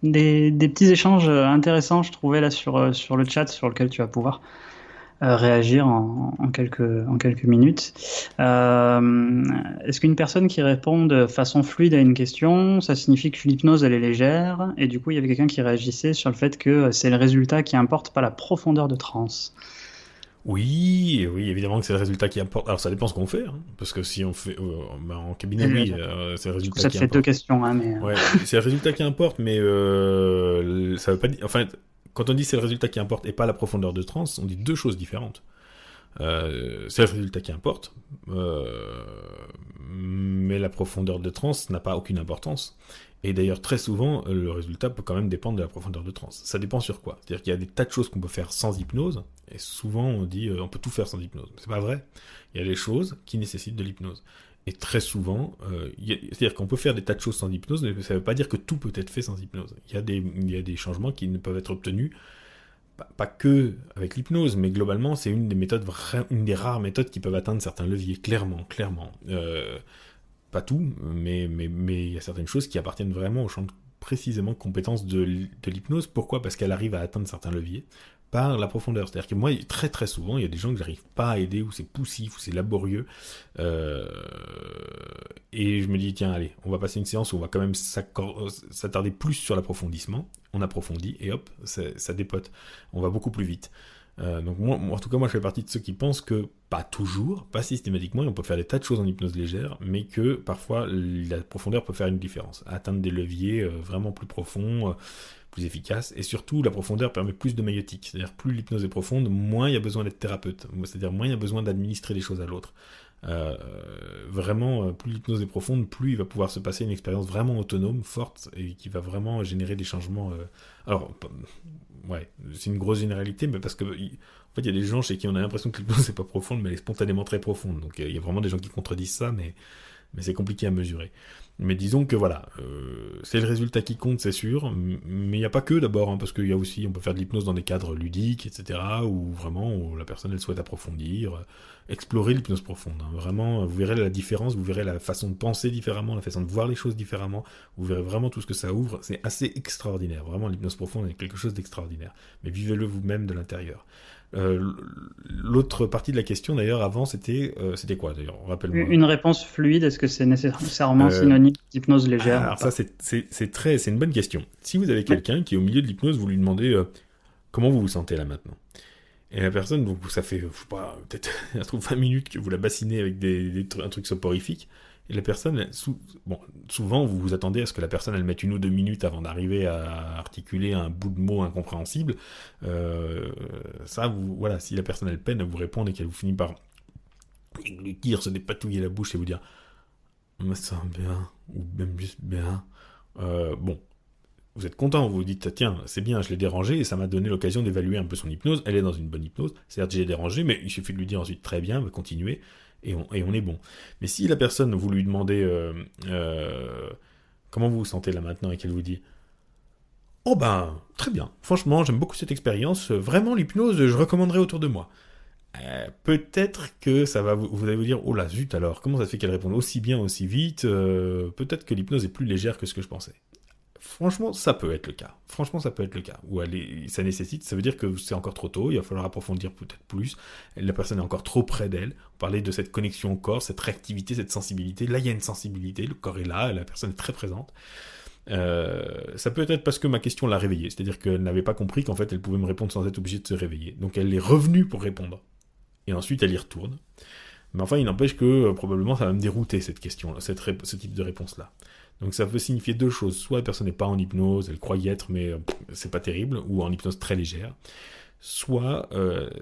des petits échanges intéressants, je trouvais, là, sur le chat, sur lequel tu vas pouvoir réagir en quelques minutes. Est-ce qu'une personne qui répond de façon fluide à une question, ça signifie que l'hypnose, elle est légère? Et du coup, il y avait quelqu'un qui réagissait sur le fait que c'est le résultat qui importe, pas la profondeur de transe. Oui, oui, évidemment que c'est le résultat qui importe. Alors ça dépend ce qu'on fait, hein, parce que si on fait bah, en cabinet, oui, c'est le Du coup, résultat ça te qui fait deux importe. questions, hein, mais Ouais, c'est le résultat qui importe, mais ça veut pas dire. Enfin, quand on dit c'est le résultat qui importe et pas la profondeur de transe, on dit deux choses différentes. C'est le résultat qui importe, mais la profondeur de transe n'a pas aucune importance. Et d'ailleurs, très souvent, le résultat peut quand même dépendre de la profondeur de transe. Ça dépend sur quoi. C'est-à-dire qu'il y a des tas de choses qu'on peut faire sans hypnose, et souvent on dit on peut tout faire sans hypnose. C'est pas vrai. Il y a des choses qui nécessitent de l'hypnose. Et très souvent, c'est-à-dire qu'on peut faire des tas de choses sans hypnose, mais ça ne veut pas dire que tout peut être fait sans hypnose. Il y a des changements qui ne peuvent être obtenus pas que avec l'hypnose, mais globalement, c'est une des méthodes, une des rares méthodes qui peuvent atteindre certains leviers, clairement, clairement. Pas tout, mais il y a certaines choses qui appartiennent vraiment au champ de, précisément compétences de l'hypnose. Pourquoi? Parce qu'elle arrive à atteindre certains leviers par la profondeur. C'est-à-dire que moi, très très souvent, il y a des gens que j'arrive pas à aider, où c'est poussif, où c'est laborieux. Euh, et je me dis, tiens, allez, on va passer une séance où on va quand même s'attarder plus sur l'approfondissement. On approfondit et hop, ça dépote. On va beaucoup plus vite. Donc en tout cas, moi je fais partie de ceux qui pensent que, pas toujours, pas systématiquement, on peut faire des tas de choses en hypnose légère, mais que parfois la profondeur peut faire une différence, atteindre des leviers vraiment plus profonds, plus efficaces, et surtout la profondeur permet plus de maïotique, c'est-à-dire plus l'hypnose est profonde, moins il y a besoin d'être thérapeute, c'est-à-dire moins il y a besoin d'administrer des choses à l'autre. Euh, Vraiment, plus l'hypnose est profonde, plus il va pouvoir se passer une expérience vraiment autonome, forte, et qui va vraiment générer des changements. Alors, ouais, c'est une grosse généralité, mais parce que en fait, il y a des gens chez qui on a l'impression que l'hypnose n'est pas profonde, mais elle est spontanément très profonde. Donc il y a vraiment des gens qui contredisent ça, mais c'est compliqué à mesurer. Mais disons que voilà, c'est le résultat qui compte, c'est sûr, mais il n'y a pas que d'abord, hein, parce qu'il y a aussi, on peut faire de l'hypnose dans des cadres ludiques, etc., où vraiment où la personne elle souhaite approfondir, explorer l'hypnose profonde. Hein. Vraiment, vous verrez la différence, vous verrez la façon de penser différemment, la façon de voir les choses différemment, vous verrez vraiment tout ce que ça ouvre, c'est assez extraordinaire. Vraiment, l'hypnose profonde est quelque chose d'extraordinaire. Mais vivez-le vous-même de l'intérieur. L'autre partie de la question d'ailleurs avant c'était quoi d'ailleurs rappelle-moi. une réponse fluide, est-ce que c'est nécessairement Euh, synonyme d'hypnose légère ou alors ça pas? c'est une bonne question. Si vous avez Ouais. quelqu'un qui est au milieu de l'hypnose, vous lui demandez comment vous vous sentez là maintenant. Et la personne, donc ça fait, je sais pas, peut-être elle trouve 20 minutes que vous la bassinez avec un truc soporifique. Et la personne, bon, souvent vous vous attendez à ce que la personne elle mette une ou deux minutes avant d'arriver à articuler un bout de mot incompréhensible. Euh, Ça, voilà, si la personne elle peine à vous répondre et qu'elle vous finit par déglutir, se dépatouiller la bouche et vous dire je me sens bien, ou même juste bien, bon, vous êtes content, vous vous dites tiens, c'est bien, je l'ai dérangé et ça m'a donné l'occasion d'évaluer un peu son hypnose. Elle est dans une bonne hypnose, certes j'ai dérangé, mais il suffit de lui dire ensuite très bien, va continuer et on est bon. Mais si la personne, vous lui demandez comment vous vous sentez là maintenant et qu'elle vous dit oh ben très bien, franchement j'aime beaucoup cette expérience, vraiment l'hypnose je recommanderais autour de moi. Peut-être que ça va vous allez vous dire oh là zut alors comment ça se fait qu'elle réponde aussi bien aussi vite, peut-être que l'hypnose est plus légère que ce que je pensais. Franchement, ça peut être le cas. Franchement, ça peut être le cas. Ou ça nécessite, ça veut dire que c'est encore trop tôt, il va falloir approfondir peut-être plus. La personne est encore trop près d'elle. On parlait de cette connexion au corps, cette réactivité, cette sensibilité. Là, il y a une sensibilité, le corps est là, la personne est très présente. Ça peut être parce que ma question l'a réveillée, c'est-à-dire qu'elle n'avait pas compris qu'en fait elle pouvait me répondre sans être obligée de se réveiller. Donc elle est revenue pour répondre. Et ensuite elle y retourne. Mais enfin, il n'empêche que probablement ça va me dérouter cette question, ce type de réponse-là. Donc ça peut signifier deux choses. Soit la personne n'est pas en hypnose, elle croit y être, mais c'est pas terrible, ou en hypnose très légère. Soit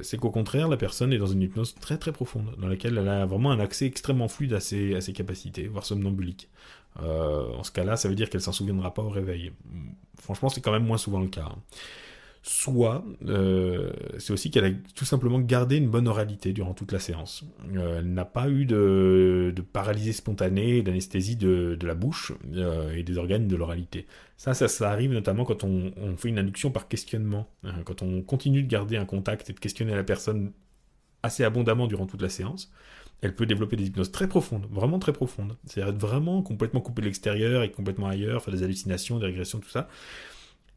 c'est qu'au contraire, la personne est dans une hypnose très très profonde, dans laquelle elle a vraiment un accès extrêmement fluide à ses capacités, voire somnambulique. En ce cas-là, ça veut dire qu'elle s'en souviendra pas au réveil. Franchement, c'est quand même moins souvent le cas. Hein. Soit c'est aussi qu'elle a tout simplement gardé une bonne oralité durant toute la séance. Elle n'a pas eu de paralysie spontanée, d'anesthésie de la bouche et des organes de l'oralité. Ça arrive notamment quand on fait une induction par questionnement. Quand on continue de garder un contact et de questionner la personne assez abondamment durant toute la séance, elle peut développer des hypnoses très profondes, vraiment très profondes. C'est-à-dire être vraiment complètement coupée de l'extérieur et complètement ailleurs, faire des hallucinations, des régressions, tout ça.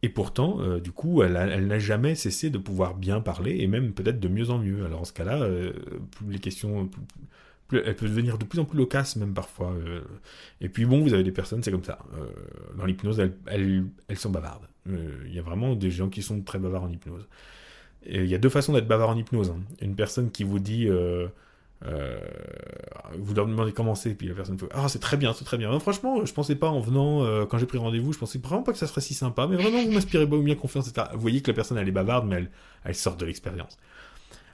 Et pourtant, du coup, elle n'a jamais cessé de pouvoir bien parler, et même peut-être de mieux en mieux. Alors en ce cas-là, plus les questions, elle peut devenir de plus en plus loquace, même parfois. Et puis bon, vous avez des personnes, c'est comme ça. Dans l'hypnose, elles sont bavardes. Il y a vraiment des gens qui sont très bavards en hypnose. Et il y a deux façons d'être bavard en hypnose, hein. Une personne qui vous dit... vous leur demandez comment c'est, puis la personne fait ah c'est très bien, c'est très bien. Non, franchement, je pensais pas en venant, quand j'ai pris rendez-vous, je pensais vraiment pas que ça serait si sympa, mais vraiment vous m'inspirez beaucoup bien confiance, etc. Vous voyez que la personne elle est bavarde, mais elle sort de l'expérience.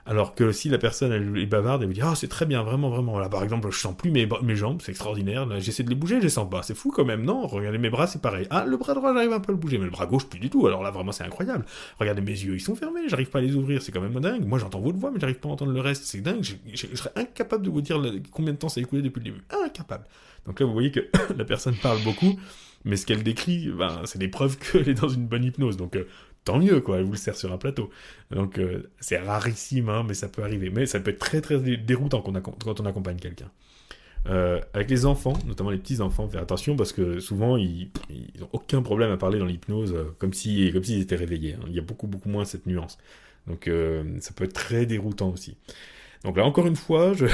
Alors que si la personne elle est bavarde, elle vous dit ah c'est très bien, vraiment vraiment. Là par exemple je sens plus mes jambes, c'est extraordinaire. Là, j'essaie de les bouger, je les sens pas. C'est fou quand même, non? Regardez mes bras, c'est pareil. Ah le bras droit j'arrive un peu à le bouger, mais le bras gauche plus du tout. Alors là vraiment c'est incroyable. Regardez mes yeux, ils sont fermés, j'arrive pas à les ouvrir, c'est quand même dingue. Moi j'entends votre voix, mais j'arrive pas à entendre le reste, c'est dingue. Je serais incapable de vous dire combien de temps ça a écoulé depuis le début. Incapable. Donc là vous voyez que la personne parle beaucoup, mais ce qu'elle décrit, ben, c'est des preuves qu'elle est dans une bonne hypnose. Donc tant mieux, quoi, elle vous le sert sur un plateau. Donc c'est rarissime, hein, mais ça peut arriver. Mais ça peut être très très déroutant quand on accompagne quelqu'un. Avec les enfants, notamment les petits-enfants, faire attention parce que souvent ils ont aucun problème à parler dans l'hypnose comme s'ils étaient réveillés, hein. Il y a beaucoup beaucoup moins cette nuance. Donc ça peut être très déroutant aussi. Donc là, encore une fois, je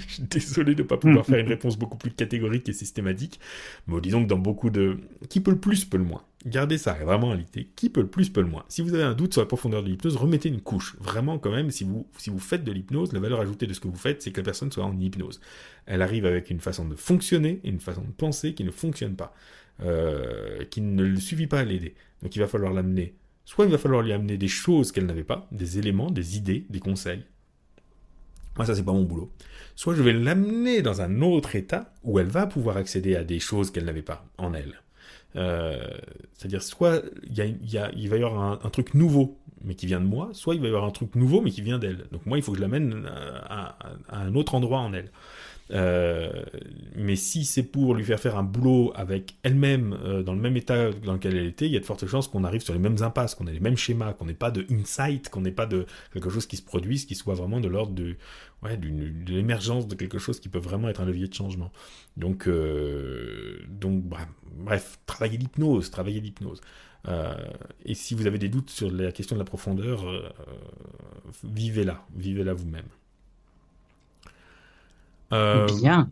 suis désolé de ne pas pouvoir faire une réponse beaucoup plus catégorique et systématique. Mais disons que dans beaucoup de... Qui peut le plus, peut le moins. Gardez ça vraiment à l'idée. Qui peut le plus, peut le moins. Si vous avez un doute sur la profondeur de l'hypnose, remettez une couche. Vraiment, quand même, si vous faites de l'hypnose, la valeur ajoutée de ce que vous faites, c'est que la personne soit en hypnose. Elle arrive avec une façon de fonctionner et une façon de penser qui ne fonctionne pas. Qui ne suffit pas à l'aider. Donc il va falloir l'amener. Soit il va falloir lui amener des choses qu'elle n'avait pas, des éléments, des idées, des conseils. Moi, ça, c'est pas mon boulot. Soit je vais l'amener dans un autre état où elle va pouvoir accéder à des choses qu'elle n'avait pas en elle. C'est-à-dire, soit il va y avoir un truc nouveau, mais qui vient de moi, soit il va y avoir un truc nouveau, mais qui vient d'elle. Donc moi, il faut que je l'amène à un autre endroit en elle. Mais si c'est pour lui faire un boulot avec elle-même dans le même état dans lequel elle était, il y a de fortes chances qu'on arrive sur les mêmes impasses, qu'on ait les mêmes schémas, qu'on n'ait pas de insight, qu'on n'ait pas de quelque chose qui se produise, qui soit vraiment de l'ordre de l'émergence de quelque chose qui peut vraiment être un levier de changement. Donc bref, travaillez l'hypnose. Et si vous avez des doutes sur la question de la profondeur, vivez-la vous-même. Bien.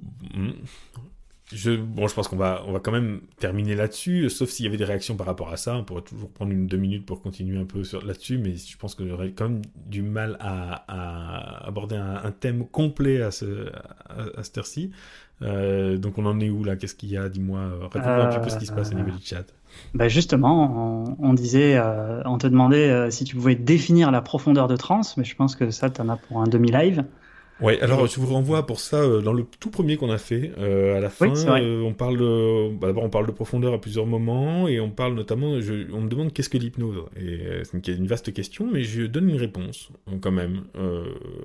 Je pense qu'on va quand même terminer là-dessus, sauf s'il y avait des réactions par rapport à ça. On pourrait toujours prendre 2 minutes pour continuer un peu là-dessus, mais je pense que j'aurais quand même du mal à aborder un thème complet à cette heure-ci. Donc on en est où là? Qu'est-ce qu'il y a? Dis-moi, raconte-moi un petit peu ce qui se passe au niveau du chat. Bah justement, on disait, on te demandait si tu pouvais définir la profondeur de transe, mais je pense que ça, t'en as pour un demi-live. Ouais, alors je vous renvoie pour ça dans le tout premier qu'on a fait. À la fin, on parle d'abord on parle de profondeur à plusieurs moments et on parle notamment, on me demande qu'est-ce que l'hypnose. Et c'est une vaste question, mais je donne une réponse quand même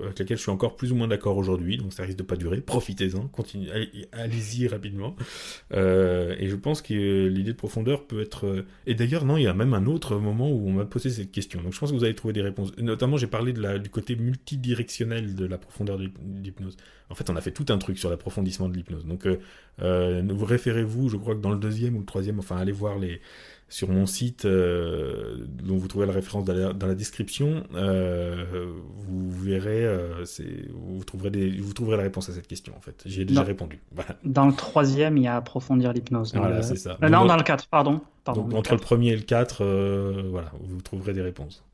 avec laquelle je suis encore plus ou moins d'accord aujourd'hui. Donc ça risque de pas durer. Profitez-en, allez-y rapidement. Et je pense que l'idée de profondeur peut être. Et d'ailleurs non, il y a même un autre moment où on m'a posé cette question. Donc je pense que vous allez trouver des réponses. Notamment j'ai parlé du côté multidirectionnel de la profondeur d'hypnose. En fait, on a fait tout un truc sur l'approfondissement de l'hypnose. Donc, vous référez-vous, je crois que dans le 2e ou le 3e, enfin, allez voir sur mon site, dont vous trouvez la référence dans la description, vous verrez, vous trouverez la réponse à cette question, en fait. J'y ai déjà répondu. Voilà. Dans le 3e, il y a approfondir l'hypnose. Voilà, c'est ça. Non, dans le 4, pardon. Donc, entre le 1er et le 4, voilà, vous trouverez des réponses.